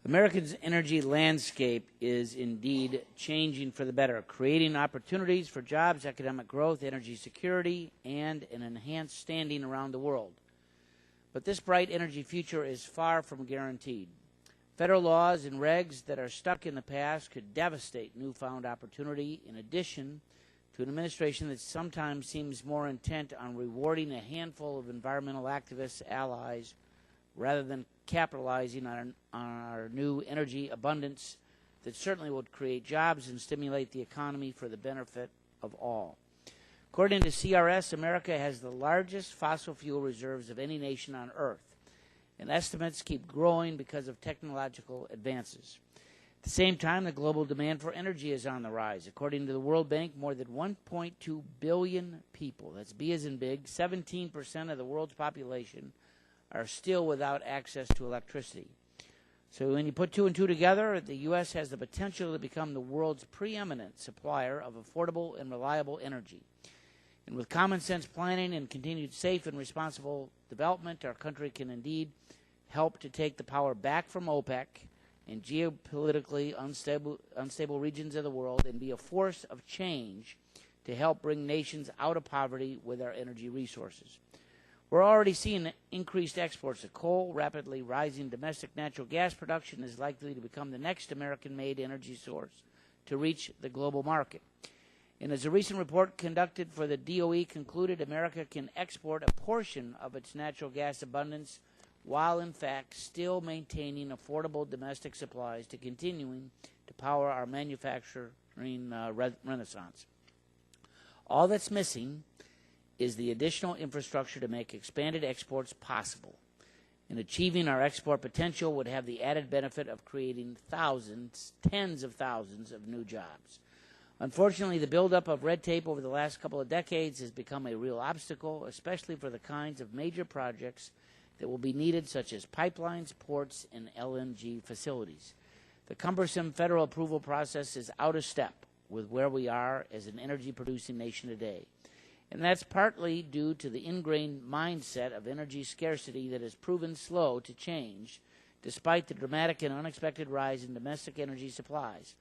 America's energy landscape is indeed changing for the better, creating opportunities for jobs, economic growth, energy security, and an enhanced standing around the world. But this bright energy future is far from guaranteed. Federal laws and regs that are stuck in the past could devastate newfound opportunity, in addition to an administration that sometimes seems more intent on rewarding a handful of environmental activists, allies, rather than capitalizing on our new energy abundance that certainly would create jobs and stimulate the economy for the benefit of all. According to CRS, America has the largest fossil fuel reserves of any nation on Earth, and estimates keep growing because of technological advances. At the same time, the global demand for energy is on the rise. According to the World Bank, more than 1.2 billion people, that's B as in big, 17% of the world's population, are still without access to electricity. So when you put two and two together, the U.S. has the potential to become the world's preeminent supplier of affordable and reliable energy. And with common sense planning and continued safe and responsible development, our country can indeed help to take the power back from OPEC and geopolitically unstable regions of the world and be a force of change to help bring nations out of poverty with our energy resources. We're already seeing increased exports of coal. Rapidly rising domestic natural gas production is likely to become the next American-made energy source to reach the global market. And as a recent report conducted for the DOE concluded, America can export a portion of its natural gas abundance while, in fact, still maintaining affordable domestic supplies to continuing to power our manufacturing renaissance. All that's missing is the additional infrastructure to make expanded exports possible. And achieving our export potential would have the added benefit of creating thousands, tens of thousands of new jobs. Unfortunately, the buildup of red tape over the last couple of decades has become a real obstacle, especially for the kinds of major projects that will be needed, such as pipelines, ports, and LNG facilities. The cumbersome federal approval process is out of step with where we are as an energy-producing nation today. And that's partly due to the ingrained mindset of energy scarcity that has proven slow to change, despite the dramatic and unexpected rise in domestic energy supplies.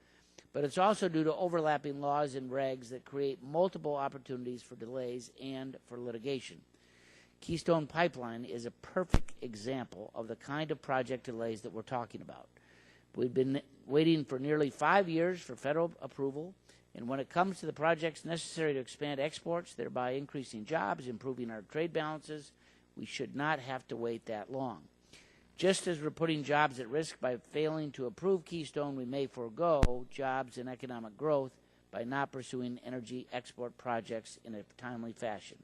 But it's also due to overlapping laws and regs that create multiple opportunities for delays and for litigation. Keystone Pipeline is a perfect example of the kind of project delays that we're talking about. We've been waiting for nearly 5 years for federal approval, and when it comes to the projects necessary to expand exports, thereby increasing jobs, improving our trade balances, we should not have to wait that long. Just as we're putting jobs at risk by failing to approve Keystone, we may forego jobs and economic growth by not pursuing energy export projects in a timely fashion.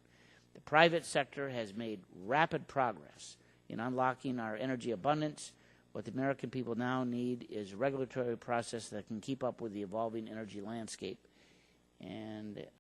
The private sector has made rapid progress in unlocking our energy abundance. What the American people now need is a regulatory process that can keep up with the evolving energy landscape. And